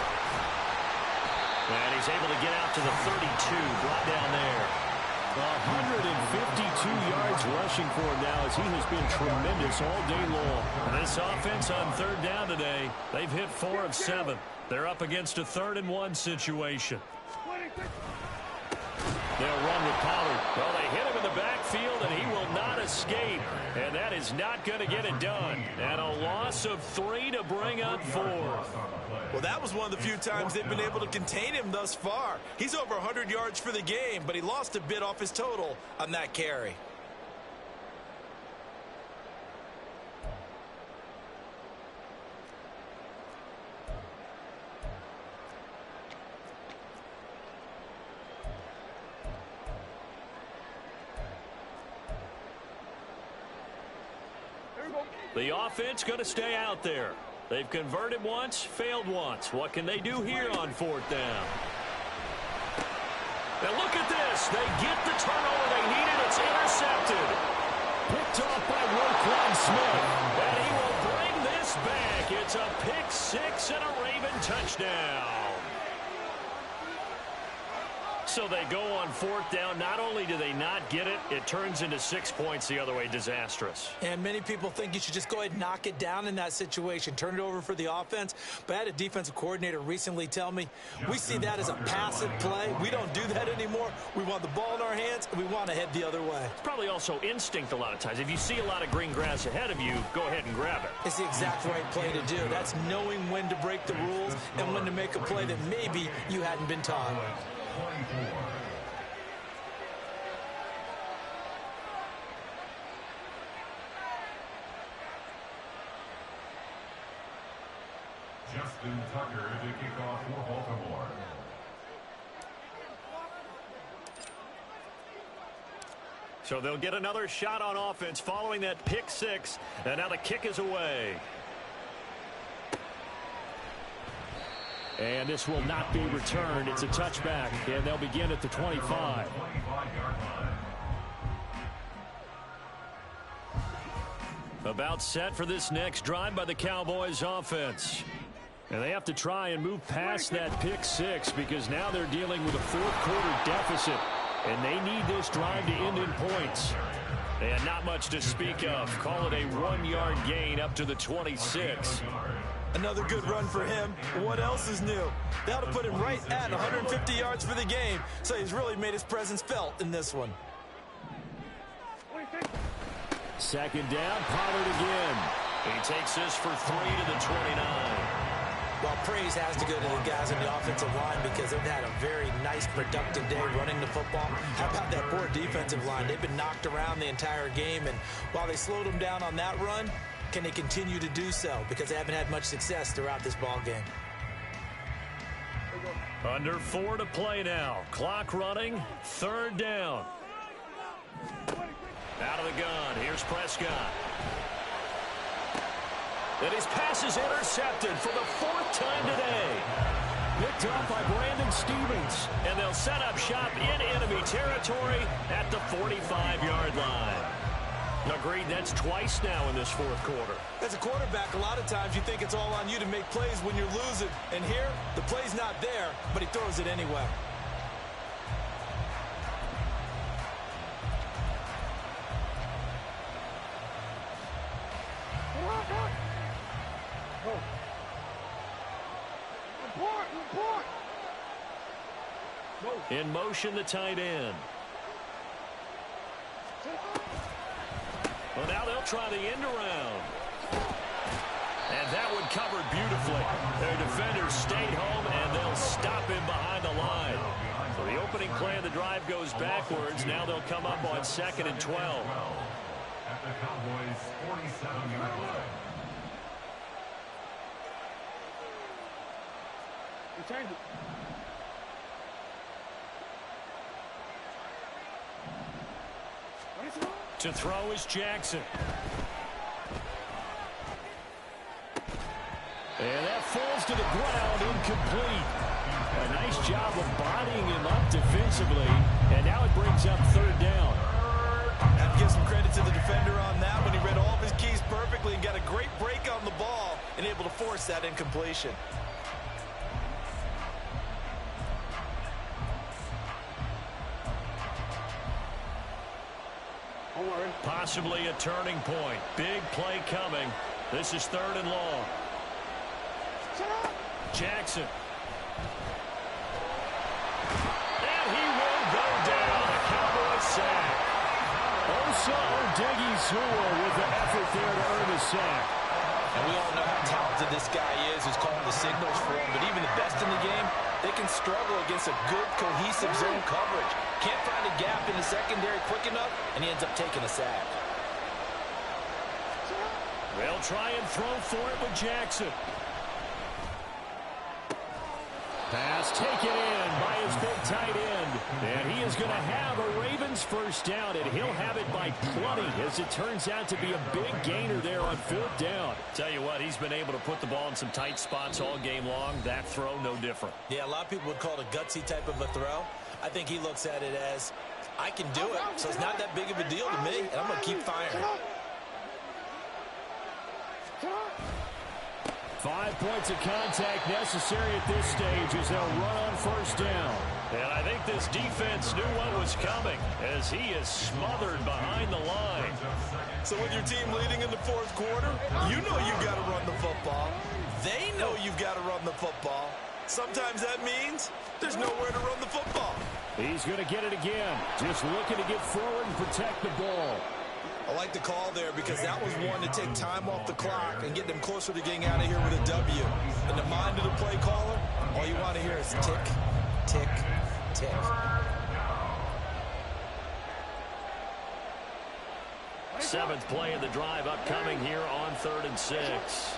And he's able to get out to the 32, brought down there. 152 yards rushing for him now as he has been tremendous all day long. And this offense on third down today, they've hit 4 of 7. They're up against a 3rd-and-1 situation. They'll run with Pollard. Well, they hit him in the backfield, and he will not escape. And that is not going to get it done. And a loss of 3 to bring up 4. Well, that was one of the few times they've been able to contain him thus far. He's over 100 yards for the game, but he lost a bit off his total on that carry. The offense going to stay out there. They've converted once, failed once. What can they do here on 4th down? Now look at this. They get the turnover they needed. It's intercepted. Picked off by Roquan Smith. And he will bring this back. It's a pick 6 and a Raven touchdown. So they go on 4th down. Not only do they not get it, it turns into 6 points the other way. Disastrous. And many people think you should just go ahead and knock it down in that situation. Turn it over for the offense. But I had a defensive coordinator recently tell me, we see that as a passive play. We don't do that anymore. We want the ball in our hands, and we want to head the other way. It's probably also instinct a lot of times. If you see a lot of green grass ahead of you, go ahead and grab it. It's the exact right play to do. That's knowing when to break the rules and when to make a play that maybe you hadn't been taught. 24. Justin Tucker to kick off for Baltimore. So they'll get another shot on offense following that pick 6, and now the kick is away. And this will not be returned. It's a touchback, and they'll begin at the 25. About set for this next drive by the Cowboys offense. And they have to try and move past that pick 6 because now they're dealing with a 4th-quarter deficit, and they need this drive to end in points. And not much to speak of. Call it a 1-yard gain up to the 26. Another good run for him. What else is new? That'll put him right at 150 yards for the game. So he's really made his presence felt in this one. 2nd down, Pollard again. He takes this for 3 to the 29. Well, praise has to go to the guys on the offensive line because they've had a very nice, productive day running the football. How about that poor defensive line? They've been knocked around the entire game, and while they slowed them down on that run, can they continue to do so? Because they haven't had much success throughout this ball game. Under 4 to play now. Clock running. 3rd down. Out of the gun. Here's Prescott. And his pass is intercepted for the 4th time today. Picked off by Brandon Stevens. And they'll set up shop in enemy territory at the 45-yard line. Agreed, that's twice now in this 4th quarter. As a quarterback, a lot of times you think it's all on you to make plays when you're losing. And here, the play's not there, but he throws it anyway. In motion, the tight end. Well, now they'll try the end around. And that one covered beautifully. Their defenders stayed home, and they'll stop him behind the line. So the opening play of the drive goes backwards. Now they'll come up on 2nd and 12. At the Cowboys' 47-yard line. Change it. To throw is Jackson. And that falls to the ground, incomplete. A nice job of bodying him up defensively. And now it brings up third down. Have to give some credit to the defender on that when he read all of his keys perfectly and got a great break on the ball and able to force that incompletion. Possibly a turning point. Big play coming. This is third and long. Jackson. And he will go down. A Cowboy sack. Osa Odighizuwa with the effort there to earn the sack. And we all know how talented this guy is who's calling the signals for him. But even the best in the game, they can struggle against a good, cohesive zone coverage. Can't find a gap in the secondary quick enough, and he ends up taking a sack. They'll try and throw for it with Jackson. Pass taken in by his big tight end. And he is going to have a Ravens first down, and he'll have it by plenty as it turns out to be a big gainer there on fourth down. Tell you what, he's been able to put the ball in some tight spots all game long. That throw, no different. Yeah, a lot of people would call it a gutsy type of a throw. I think he looks at it as, I can do it, so it's not that big of a deal to me, and I'm going to keep firing. 5 points of contact necessary at this stage as they'll run on first down. And I think this defense knew what was coming as he is smothered behind the line. So with your team leading in the fourth quarter, you know you've got to run the football. They know you've got to run the football. Sometimes that means there's nowhere to run the football. He's going to get it again. Just looking to get forward and protect the ball. I like the call there because that was one to take time off the clock and get them closer to getting out of here with a W. In the mind of the play caller, all you want to hear is tick, tick, tick. Seventh play of the drive upcoming here on 3rd and 6.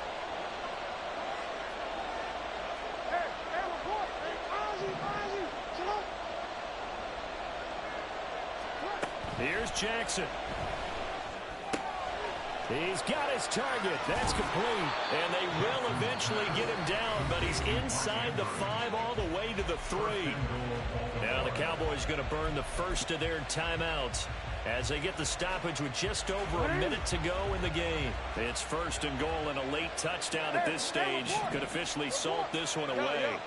Here's Jackson. He's got his target. That's complete. And they will eventually get him down, but he's inside the 5 all the way to the 3. Now the Cowboys going to burn the first of their timeouts as they get the stoppage with just over a minute to go in the game. It's 1st and goal, and a late touchdown at this stage could officially salt this one away. Go ahead.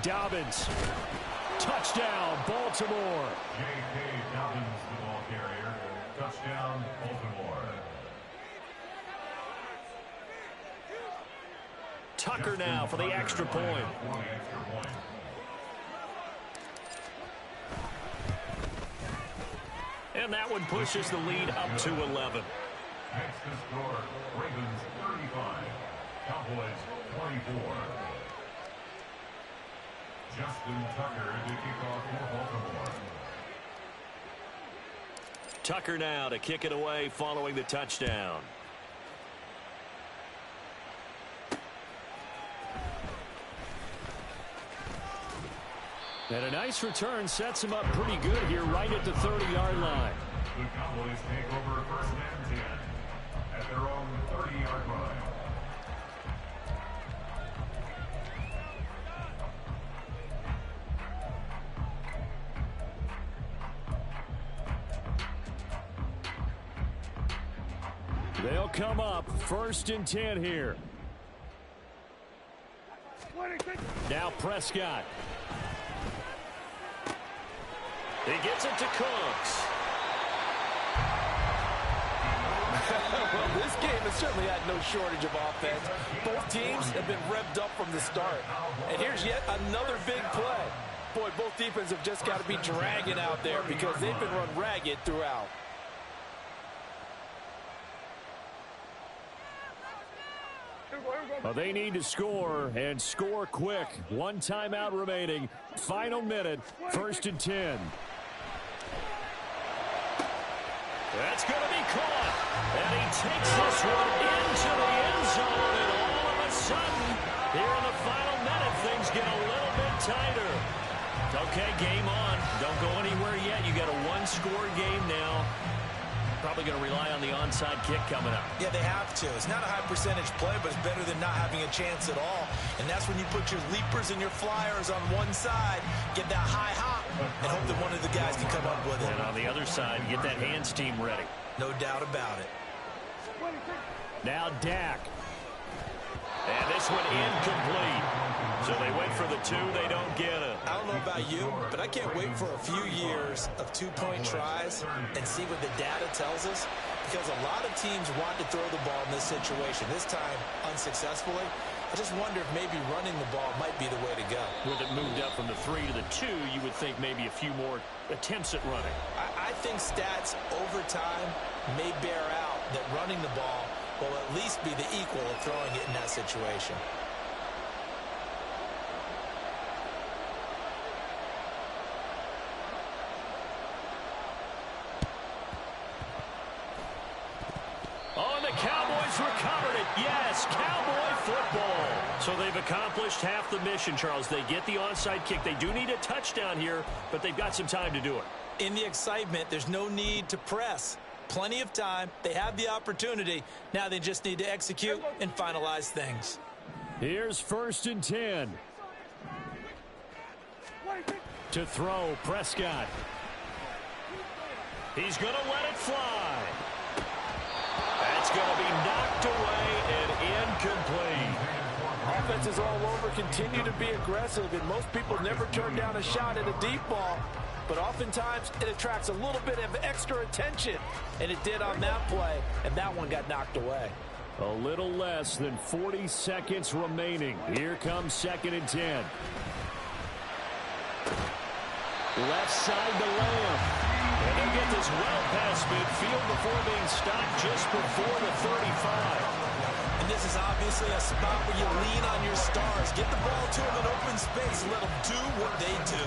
Dobbins. Touchdown, Baltimore. J.K. Dobbins, the ball carrier. Touchdown, Baltimore. Tucker now for the extra point. And that one pushes the lead up to 11. Next to score, Ravens 35, Cowboys 24. Justin Tucker to kick off for Baltimore. Tucker now to kick it away following the touchdown. And a nice return sets him up pretty good here right at the 30-yard line. The Cowboys take over first and 10 at their own 30-yard line. They'll come up 1st and 10 here. Now Prescott. He gets it to Cooks. Well, this game has certainly had no shortage of offense. Both teams have been revved up from the start. And here's yet another big play. Boy, both defenses have just got to be dragging out there because they've been run ragged throughout. Well, they need to score, and score quick. One timeout remaining. Final minute, 1st and 10. That's going to be caught. And he takes this one into the end zone, and all of a sudden, here in the final minute, things get a little bit tighter. Okay, game on. Don't go anywhere yet. You got a one-score game now. Probably going to rely on the onside kick coming up. Yeah, they have to. It's not a high-percentage play, but it's better than not having a chance at all. And that's when you put your leapers and your flyers on one side, get that high hop, and hope that one of the guys can come up with it. And on the other side, get that hands team ready. No doubt about it. Now Dak. And this one incomplete. So they wait for the 2, they don't get it. I don't know about you, but I can't wait for a few years of two-point tries and see what the data tells us, because a lot of teams want to throw the ball in this situation, this time unsuccessfully. I just wonder if maybe running the ball might be the way to go. With it moved up from the 3 to the 2, you would think maybe a few more attempts at running. I think stats over time may bear out that running the ball will at least be the equal of throwing it in that situation. Oh, and the Cowboys recovered it. Yes, Cowboy football. So they've accomplished half the mission, Charles. They get the onside kick. They do need a touchdown here, but they've got some time to do it. In the excitement, there's no need to press. Plenty of time. They have the opportunity. Now they just need to execute and finalize things. Here's 1st and 10. To throw, Prescott. He's going to let it fly. That's going to be knocked away and incomplete. Offenses all over continue to be aggressive, and most people never turn down a shot at a deep ball. But oftentimes it attracts a little bit of extra attention, and it did on that play, and that one got knocked away. A little less than 40 seconds remaining. Here comes 2nd and 10. Left side to Lamb. And they'll get this well past midfield before being stopped just before the 35. And this is obviously a spot where you lean on your stars. Get the ball to them in open space. Let them do what they do.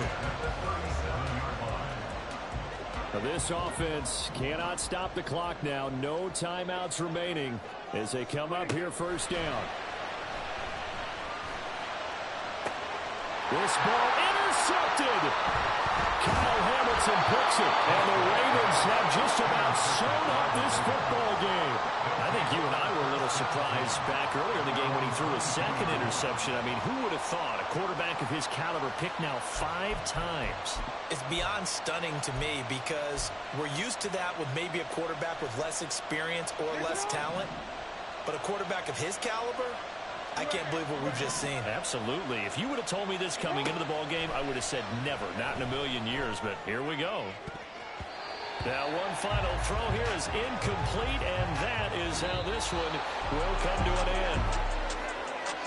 This offense cannot stop the clock now. No timeouts remaining as they come up here 1st down. This ball intercepted. Kyle Hamilton puts it, and the Ravens have just about sewn up this football game. I think you and I were a little surprised back earlier in the game when he threw his 2nd interception. I mean, who would have thought a quarterback of his caliber picked now 5 times? It's beyond stunning to me because we're used to that with maybe a quarterback with less experience or less talent. But a quarterback of his caliber, I can't believe what we've just seen. Absolutely. If you would have told me this coming into the ball game, I would have said never, not in a million years, but here we go. Now one final throw here is incomplete, and that is how this one will come to an end.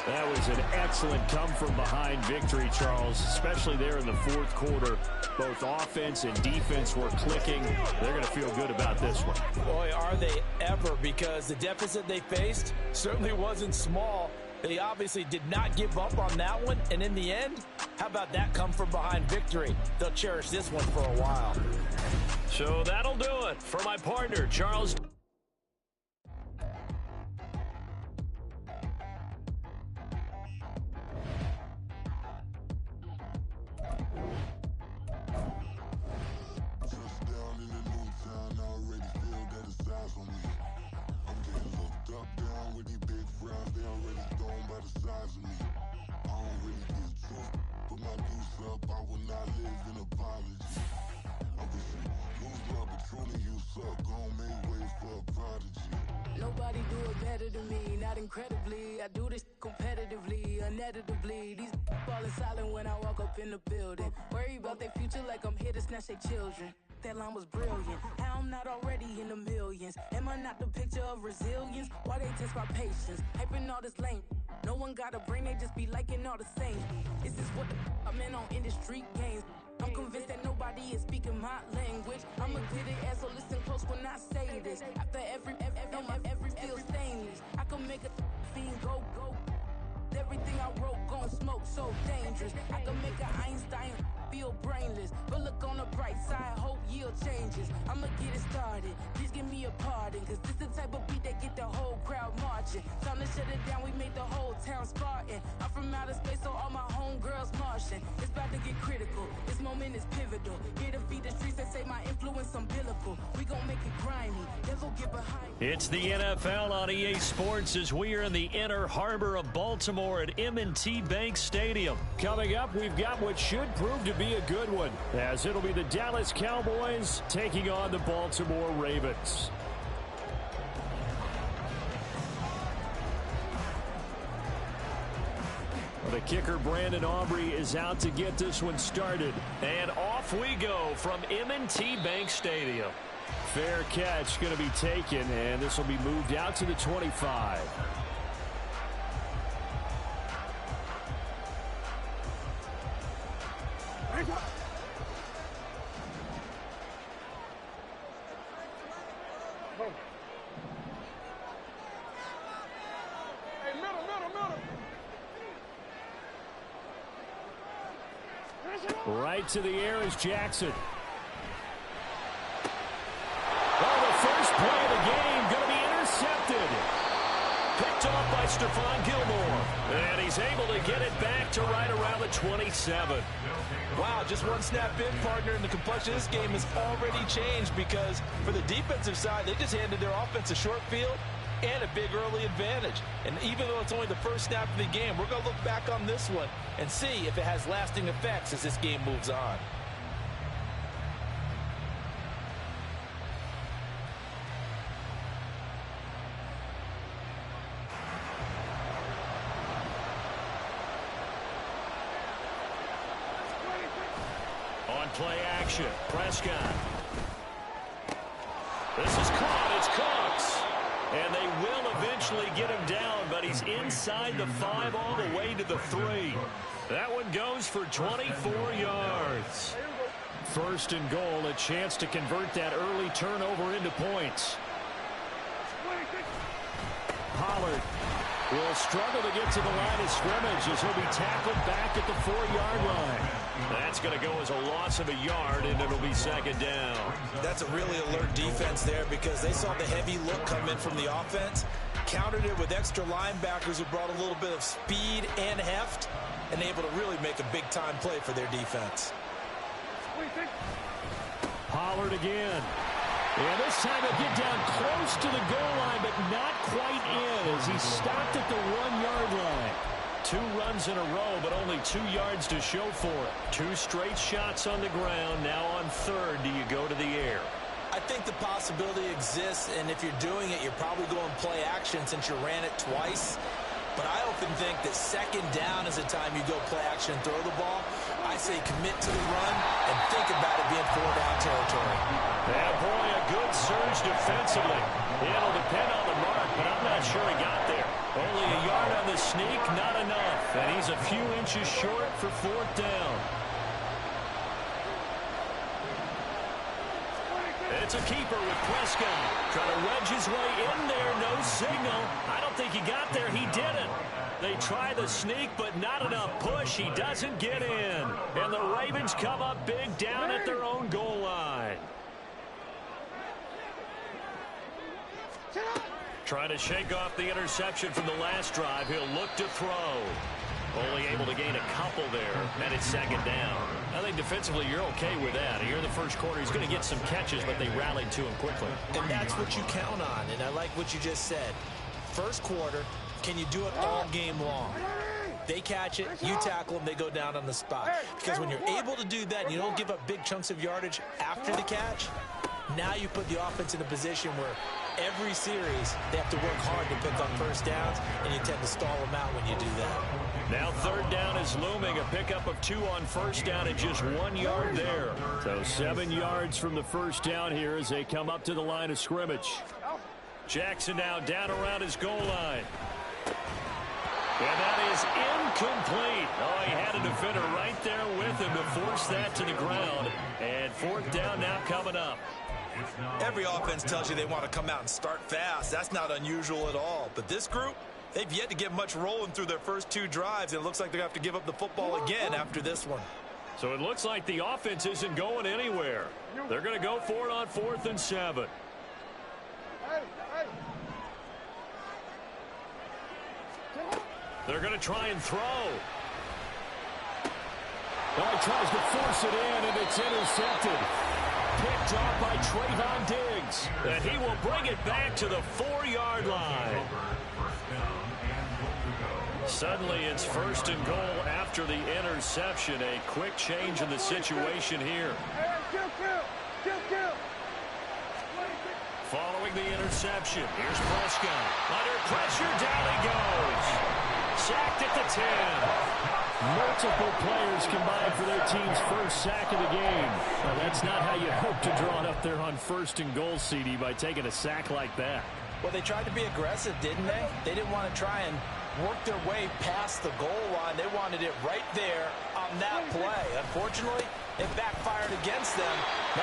That was an excellent come-from-behind victory, Charles, especially there in the 4th quarter. Both offense and defense were clicking. They're going to feel good about this one. Boy, are they ever, because the deficit they faced certainly wasn't small. They obviously did not give up on that one, and in the end, how about that come-from-behind victory? They'll cherish this one for a while. So that'll do it for my partner, Charles. Nobody do it better than me, not incredibly. I do this competitively, uneditably. These falling silent when I walk up in the building. Worry about their future like I'm here to snatch their children. That line was brilliant. How I'm not already in the millions. Am I not the picture of resilience? Why they test my patience? Hyping all this lame. No one got a brain, they just be liking all the same. This is what the I'm in on industry games. I'm convinced that nobody is speaking my language. I'm a good ass, so listen close when I say this. After every feel stainless. I can make a fiend go. I wrote gon' smoke so dangerous. I can make an Einstein feel brainless, but look on the bright side, hope yield changes. I'ma get it started, please give me a pardon, cause this the type of beat that get the whole crowd marching. Time to shut it down, we made the whole town Spartan. I'm from outer space, so all my homegirls Martian. It's about to get critical, this moment is pivotal. Here to feed the streets that say my influence umbilical. We gon' make it grimy, devil get behind. It's the NFL on EA Sports as we are in the inner harbor of Baltimore at M&T Bank Stadium. Coming up, we've got what should prove to be a good one, as it'll be the Dallas Cowboys taking on the Baltimore Ravens. The kicker, Brandon Aubrey, is out to get this one started. And off we go from M&T Bank Stadium. Fair catch going to be taken, and this will be moved out to the 25. Right to the air is Jackson. Oh, the first play of the game going to be intercepted. Picked off by Stephon Gilmore. And he's able to get it back to right around the 27. Wow, just one snap in, partner, and the complexion of this game has already changed because for the defensive side, they just handed their offense a short field and a big early advantage. And even though it's only the first snap of the game, we're going to look back on this one and see if it has lasting effects as this game moves on. On play action, Prescott. This is caught. It's Cooks. And they will eventually get him down, but he's inside the 5 all the way to the 3. That one goes for 24 yards. First and goal, a chance to convert that early turnover into points. Pollard will struggle to get to the line of scrimmage as he'll be tackled back at the 4-yard line. That's going to go as a loss of a yard, and it'll be second down. That's a really alert defense there because they saw the heavy look come in from the offense, countered it with extra linebackers who brought a little bit of speed and heft, and able to really make a big-time play for their defense. Pollard again. And this time he'll get down close to the goal line, but not quite in as he stopped at the 1-yard line. 2 runs in a row, but only 2 yards to show for it. 2 straight shots on the ground. Now on third, do you go to the air? I think the possibility exists, and if you're doing it, you're probably going play action since you ran it twice. But I often think that second down is the time you go play action and throw the ball. I say commit to the run and think about it being 4-down territory. Yeah, boy, a good surge defensively. It'll depend on the mark, but I'm not sure he got there. Only a yard on the sneak, not enough. And he's a few inches short for 4th down. It's a keeper with Prescott. Trying to wedge his way in there. No signal. I don't think he got there. He didn't. They try the sneak, but not enough push. He doesn't get in. And the Ravens come up big down at their own goal line. Trying to shake off the interception from the last drive. He'll look to throw. Only able to gain a couple there, and it's second down. I think defensively you're okay with that. Here in the first quarter, he's going to get some catches, but they rallied to him quickly. And that's what you count on, and I like what you just said. First quarter, can you do it all game long? They catch it, you tackle them, they go down on the spot. Because when you're able to do that and you don't give up big chunks of yardage after the catch, now you put the offense in a position where every series they have to work hard to pick on first downs, and you tend to stall them out when you do that. Now third down is looming. A pickup of 2 on first down and just 1 yard there. So 7 yards from the first down here as they come up to the line of scrimmage. Jackson now down around his goal line. And that is incomplete. Oh, he had a defender right there with him to force that to the ground. And 4th down now coming up. Every offense tells you they want to come out and start fast. That's not unusual at all. But this group, They've yet to get much rolling through their first 2 drives, and it looks like they're going to have to give up the football again after this one. So it looks like the offense isn't going anywhere. They're going to go for it on 4th and 7. They're going to try and throw. Well, he tries to force it in, and it's intercepted. Picked off by Trayvon Diggs. And he will bring it back to the 4-yard line. Suddenly it's 1st and goal after the interception. A quick change in the situation here. Following the interception, here's Prescott. Under pressure, down he goes. Sacked at the 10. Multiple players combined for their team's first sack of the game. Well, that's not how you hope to draw it up there on 1st and goal, CD, by taking a sack like that. Well, they tried to be aggressive, didn't they? They didn't want to try and work their way past the goal line. They wanted it right there on that play. Unfortunately, it backfired against them. Now